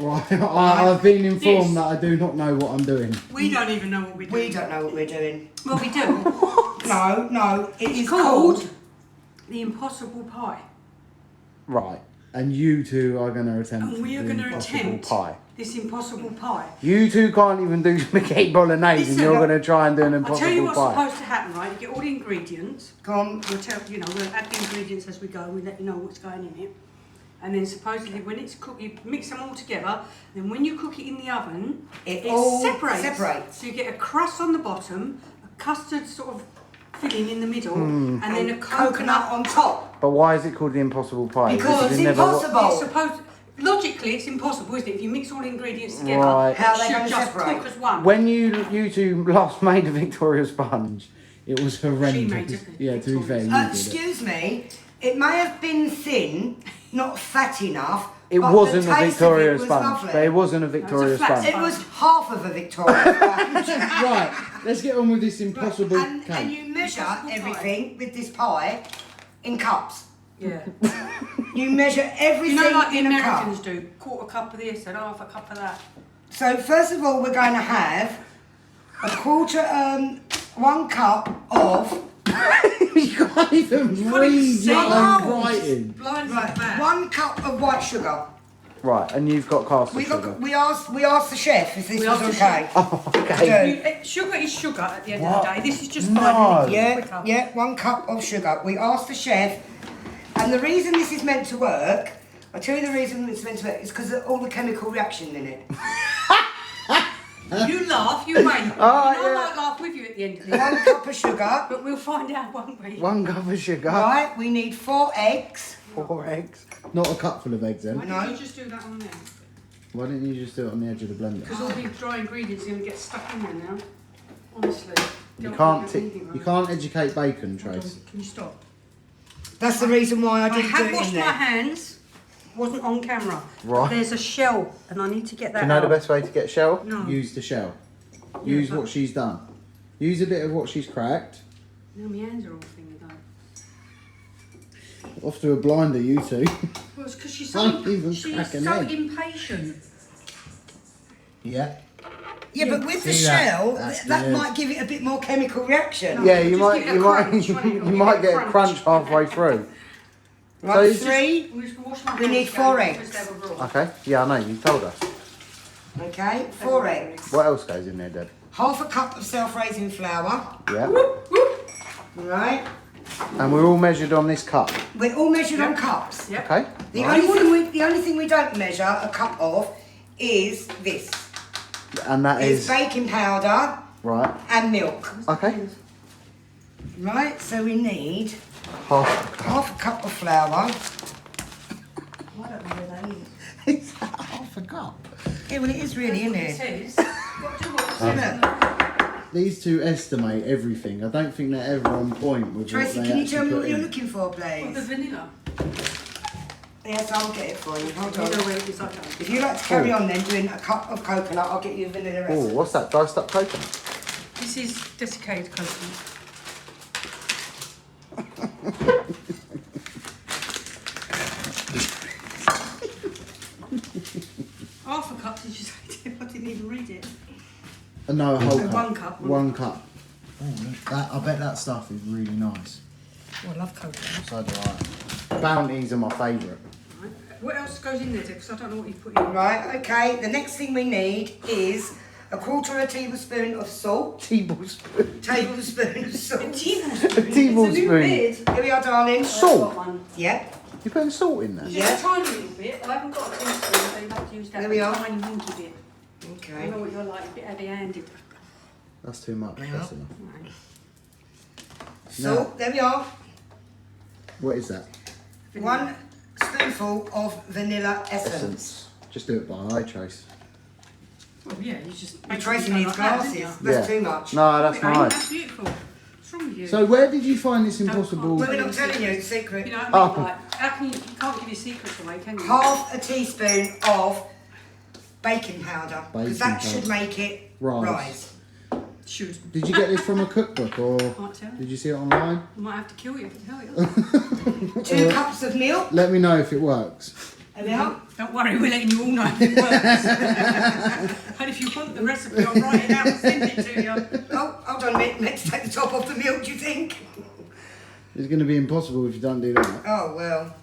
Right, I've been informed that I do not know what I'm doing. We don't even know what we're doing. We don't know what we're doing. Well, we do. No, it is called called the Impossible Pie. Right, and you two are going to attempt And we are the going to impossible attempt pie. this Impossible Pie. You two can't even do spaghetti bolognese, and Listen, you're going to try and do an I'll tell you impossible what's pie. supposed to happen, right? You get all the ingredients. Go on. We'll tell we'll add the ingredients as we go. We let you know what's going in it. And then supposedly when it's cooked, you mix them all together. Then when you cook it in the oven, It all separates. separates. So you get a crust on the bottom, a custard sort of filling in the middle, and then a Coconut on top. But why is it called the impossible pie? Because it it's never wa- impossible. It's supposed. Logically, it's impossible, isn't it? If you mix all the ingredients together, Right. How it they should gonna just separate? cook as one. When you two last made a Victoria sponge, it was horrendous. made it. Yeah, to be fair, you did it. Excuse me, it may have been thin, not fat enough. It but wasn't the a taste of Victoria it was sponge. lovely. But it wasn't a Victoria flat sponge. It was half of a Victoria sponge. Right, let's get on with this impossible and cake. you measure Impossible pie. everything with this pie in cups. Yeah. You measure everything You know, like the in a Americans cup. do, quarter cup of this and half a cup of that. So first of all, we're going to have a quarter, 1 cup of You can't even read your own writing. Blind right, like that. 1 cup of white sugar. Right, and you've got caster We sugar. got. We asked the chef if this We was asked the okay. Oh, okay. Do. Sugar is sugar at the end What? of the day. This is just No. 5 minutes. quicker. Yeah, 1 cup of sugar. We asked the chef, and the reason this is meant to work, I'll tell you the reason it's meant to work, is because of all the chemical reaction in it. You laugh, you wait. Oh, and I yeah. might laugh with you at the end of it. 1 cup of sugar. But we'll find out, won't we? 1 cup of sugar. Right, we need 4 eggs. 4 eggs. Not a cup full of eggs then. Why No. didn't you just do that on there? Why didn't you just do it on the edge of the blender? Because all the dry ingredients are going to get stuck in there now. Honestly. You Don't can't, want it you can't educate bacon, Trace. Can you stop? That's the reason why I I didn't do have it washed in my there. hands. Wasn't on camera. Right. But there's a shell, and I need to get that Do you know out. the best way to get shell? No. Use the shell. Use but- what she's done. Use a bit of what she's cracked. Now my hands are all thingy though. Off to a blinder, you two. Well, it's because she's Can't even she's crack an so egg. impatient. Yeah. Yeah, but with the See that? shell, That's that good. might give it a bit more chemical reaction. No. Yeah, just you might, give it a you might, crunch, won't it? you It'll might give it get a a crunch crunch. halfway through. Right, it's just- 3. We just wash my We hands need again, 4 just eggs. to have a rule. Okay. Yeah, I know. You told us. Okay, 4 eggs. What else goes in there, Deb? Half a cup of self-raising flour. Yeah. Right. And we're all measured on this cup. We're all measured on Yep. cups. Yep. Okay. The Right. only thing we don't measure a cup of is this. And that Is is baking powder right. and milk. Okay. Right, so we need Half. half a cup of flour. I don't know where that is. It's half a cup. Yeah, well it is really, isn't It it? says, do what it says. These two estimate everything. I don't think they're ever on point with Tracy, what they can you tell actually me put what you're in. looking for, The please? vanilla. Yes, I'll get it for you. Hold You know on. where it is, I don't. If you like to carry on then doing a cup of coconut, I'll get you vanilla Oh, essence. what's that? Diced up coconut? This is desiccated coconut. Half a cup, did you say? I didn't even read it. No, a whole So cup. 1 cup. 1 cup. Oh, look, that, I bet that stuff is really nice. Oh, I love coconut. So do I. Bounties are my favourite. Right. What else goes in there, because I don't know what you've put in. Right, okay. The next thing we need is a quarter of a tablespoon of salt. Tablespoon. Tablespoon of salt. A tablespoon. Here we are, darling. Salt? Yeah. You're putting salt in there? Yeah. Just a tiny little bit. I haven't got a teaspoon, so you have to use that There we are. tiny winky bit. I Okay. know what you're like, a bit heavy-handed. That's too much. Yeah. That's enough. Right. Salt, there we are. What is that? 1 spoonful of vanilla essence. Essence. Just do it by eye, Trace. Well, yeah, you just... Tracy needs like that, didn't glasses. you? That's too much. No, that's Okay, nice. That's beautiful. What's wrong with you? So where did you find this Don't impossible? Well, we're not telling you, it's secret. You know what I mean? Oh. Like, how can you can't give your secrets away, can you? Half a teaspoon of baking powder. Because Baking that powder. should make it Rise. rise. Should. Did you get this from a cookbook or Can't tell. did you see it online? I might have to kill you if I tell you. 2 cups of milk. Let me know if it works. There we are. Don't worry, we're letting you all know if it works. And if you want the recipe, I'll write it out and send it to you. Oh, hold on a minute. Let's take the top off the milk, do you think? It's going to be impossible if you don't do that. Oh, well.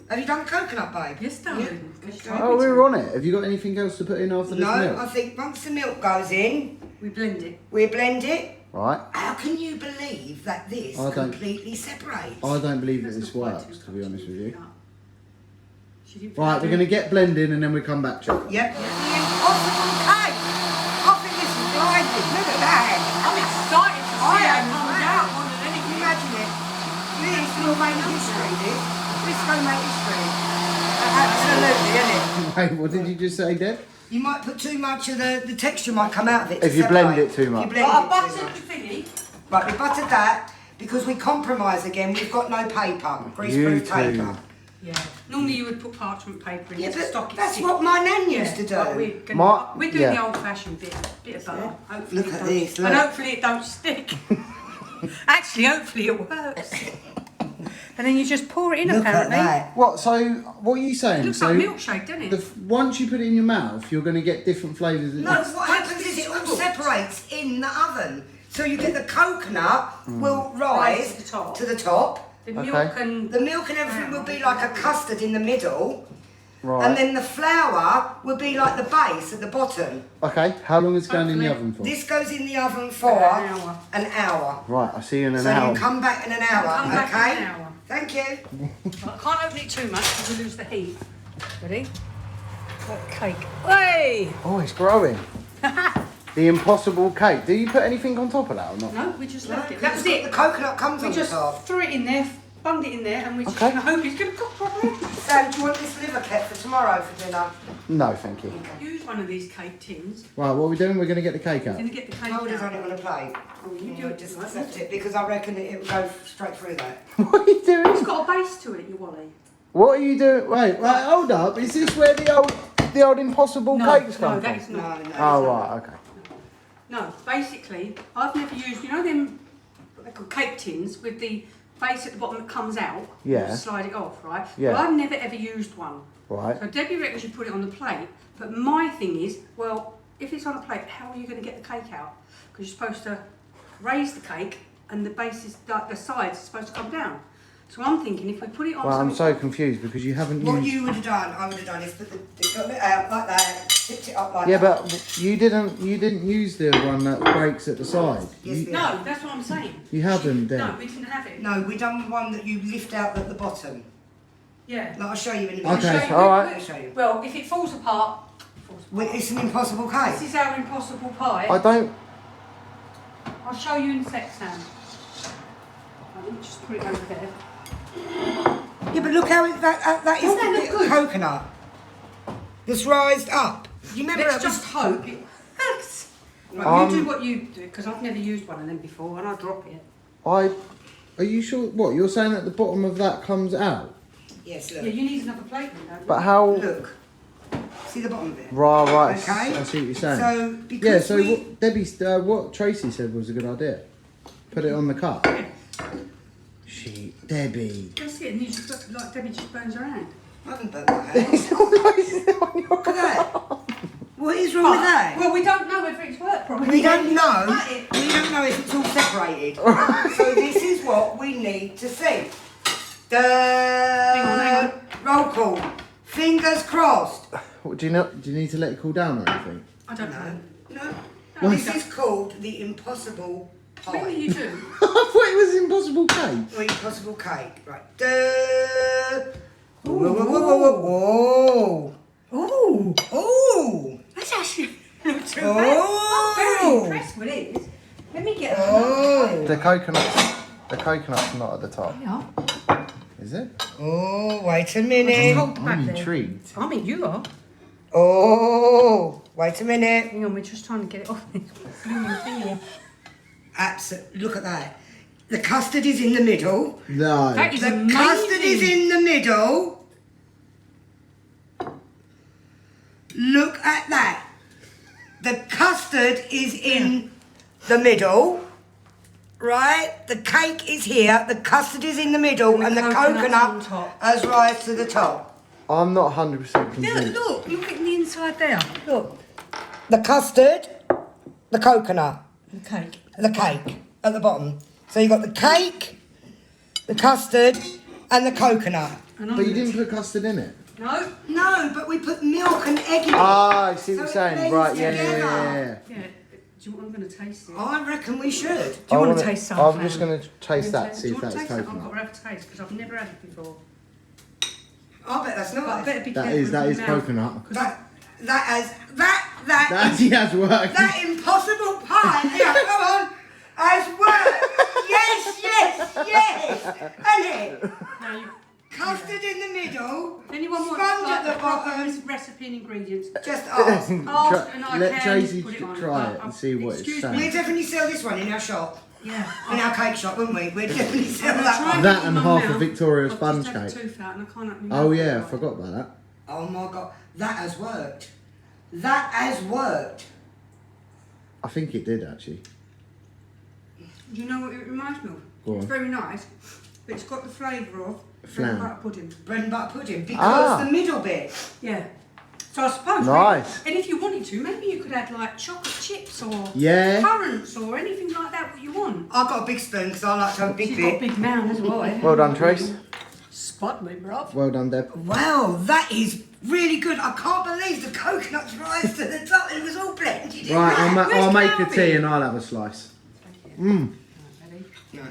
Have you done the coconut, babe? Yes, darling. Oh, we're on it. Have you got anything else to put in after this No, milk? I think once the milk goes in, We blend it. we blend it. Right. How can you believe that this I don't- completely separates? I don't believe that That's this not quite works, too to be honest with you. No. She didn't Right, we're going to get blending and then we come back, Chuck. Yep. The impossible cake. I think this is blinding. Look at that. I'm excited to see I how am it comes wow. out more than Can you anything. imagine it? This is going to make history, this. This is going to make history. Absolutely, isn't it? Wait, what did you just say, Deb? You might put too much of the texture might come out of it. If to you blend separate. it too much. If you blend But I it too buttered much. the thingy. Right, we buttered that because we compromise again. We've got no paper, greaseproof too. paper. Yeah. Normally you would put parchment paper in Yeah, it to but stock it. that's stick. what my nan used to do. But we're doing the old-fashioned bit of butter. Hopefully Look it at don't- this, And look. hopefully it don't stick. Actually, hopefully it works. And then you just pour it in. Look apparently, at that. What, so, what are you it saying? looks So, like milkshake, doesn't it? once you put it in your mouth, you're going to get different flavours. No, what happens is it all separates in the oven. So you get the coconut will rise to the top. to the top. The Okay. milk and The milk and everything will be like a custard in the middle. Right. And then the flour will be like the base at the bottom. Okay, how long is it going in the Hopefully- oven for? This goes in the oven for An hour. an hour. Right, I'll see you in an So hour. you come back in an hour, Come back in okay? an hour. Thank you. I can't open it too much because we lose the heat. Ready? Like cake. Hey! Oh, it's growing. The impossible cake. Do you put anything on top of that or not? No, we just left it. Because That was it. The coconut comes We on just the top. threw it in there, bunged it in there, and we just Okay. hope it's going to cook properly. Sam, do you want this liver kept for tomorrow for dinner? No, thank you. Use one of these cake tins. Right, what are we doing? We're going to get the cake out. Going to get the cake Hold it out. on it on a plate. Oh, you do Yeah, it just right. accept it because I reckon it will go straight through that. What are you doing? It's got a base to it, you Wally. What are you doing? Wait, hold up. Is this where the old impossible cakes come no, that from? is No, not. no. Oh, right, okay. No, basically, I've never used, you know them what they call cake tins with the base at the bottom that comes out? Yeah. You slide it off, right? Yeah. Well, I've never ever used one. Right. So Debbie reckons you put it on the plate, but my thing is, well, if it's on a plate, how are you going to get the cake out? Because you're supposed to raise the cake and the base is, like the sides are supposed to come down. So I'm thinking if we put it on Well, I'm something- so confused because you haven't What used... you would have done, I would have done is put got it out like that, tipped it up like Yeah, that. but you didn't use the one that breaks at the side. Yes, You, we No, that's what I'm saying. You haven't, No, then? we didn't have it. No, we done one that you lift out at the bottom. Yeah. Like, I'll show you in a minute. I'll Okay, show you. all right. I'll show you. Well, if it falls apart, it falls apart. Well, it's an impossible This cake. is our impossible pie. I don't... I'll show you in a sec, Sam. Let me just put it over there. Yeah, but look how that is Doesn't that look the good? coconut. That's rised up. You remember Let's it was- just hope it works. Right, you do what you do, because I've never used one of them before, and I'll drop it. Are you sure? What, you're saying at the bottom of that comes out? Yes, Yeah, look. you need another plate then, don't you? But how... Look. See the bottom of it? Right, Okay. I see what you're saying. So, because Yeah, so we... what Debbie, what Tracy said was a good idea. Put it on the cup. Debbie. That's it, and you just got, like Debbie just burns her hand. I haven't burnt my hand. It's all nice on your Look at that. What is wrong with that? Well, we don't know whether it's worked properly. We don't know. Cut it. We don't know if it's all separated. So this is what we need to see. Hang on. Roll call. Fingers crossed. What, do you need to let it cool down or anything? I don't know. No. No, This you is called the impossible Maybe pie. you do. I thought it was impossible cake. Or impossible cake. Right. Whoa, whoa, whoa, whoa, whoa. Ooh, Ooh. that's actually not too Oh. bad. I'm very impressed with it. Let me get Oh. The coconut's not at the top, Yeah. is it? Oh, wait a Just minute. hold the back I'm there. intrigued. I mean, you are. Oh, wait a minute. Hang on, we're just trying to get it off this blooming thing. Absolutely. Look at that. The custard is in the middle. No. That is The amazing. custard is in the middle. Look at that. The custard is in the middle. Right? The cake is here. The custard is in the middle. And the And the coconut's on coconut top. has rise to the top. I'm not 100% convinced. Look at the inside there. Look, The custard, the coconut, the cake. the cake at the bottom. So you got the cake, the custard, and the coconut. And But you didn't put custard in it? No. No, but we put milk and egg in it. Ah, I see what So you're it saying. blends Right, yeah. Yeah. Do you want? I'm going to taste it. I reckon we should. Do you want to taste some? I'm just going to taste that, Do see you if want to that's taste it? I've coconut. got to have a taste because I've never had it before. I bet that's But I nice. better be That careful is with my mouth. coconut. That Actually has worked. that impossible pie. Yeah, come on. Has worked. Yes. And it. Now you, Custard in the middle. if anyone wants Sponge like, at the the proper bottom. recipe and ingredients, Just ask. ask and I Let can Tracy put it on. try But it and see what it's excuse saying. me. We'd definitely sell this one in our shop. Yeah. In our cake shop, wouldn't we? We'd definitely sell I'm that trying one. to That get it and in my half a mouth. Victoria I've sponge just had a cake. tooth out and I can't open my Oh mouth. yeah, I forgot about that. Oh my god, that has worked. That has worked. I think it did actually. Do you know what it reminds me of? Go It's on. very nice, but it's got the flavour of Flan. butter pudding. Bread and butter pudding because Ah. the middle bit. Yeah. So I suppose. Nice. And if you wanted to, maybe you could add like chocolate chips or Yeah. currants or anything like that. What you want. I've got a big spoon because I like to have a big She's got a bit. big mouth as well. Eh? Well done, Trace. Spot me, bruv. Well done, Deb. Wow, that is really good. I can't believe the coconuts rise to the top. It was all blended in. Right, Where's I'll make a Calvin? tea and I'll have a slice. Ready? No.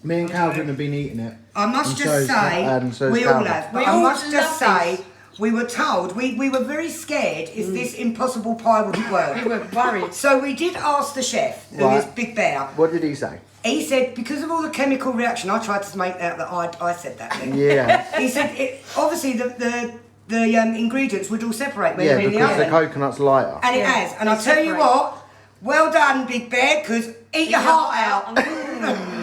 Me and Calvin have been eating it. I must And just so's- and say, so's we all Calvin. have, but We I all must just love say, this. we were told, we were very scared if this impossible pie wouldn't work. We were worried. So we did ask the chef, who Right. is Big Bear. What did he say? He said, because of all the chemical reaction, I tried to make out that I said that thing. Yeah. He said, obviously the ingredients would all separate when Yeah, they're in the because the oven. coconut's lighter. And it has. And I'll tell you separate. what, well done, Big Bear, because eat your heart out.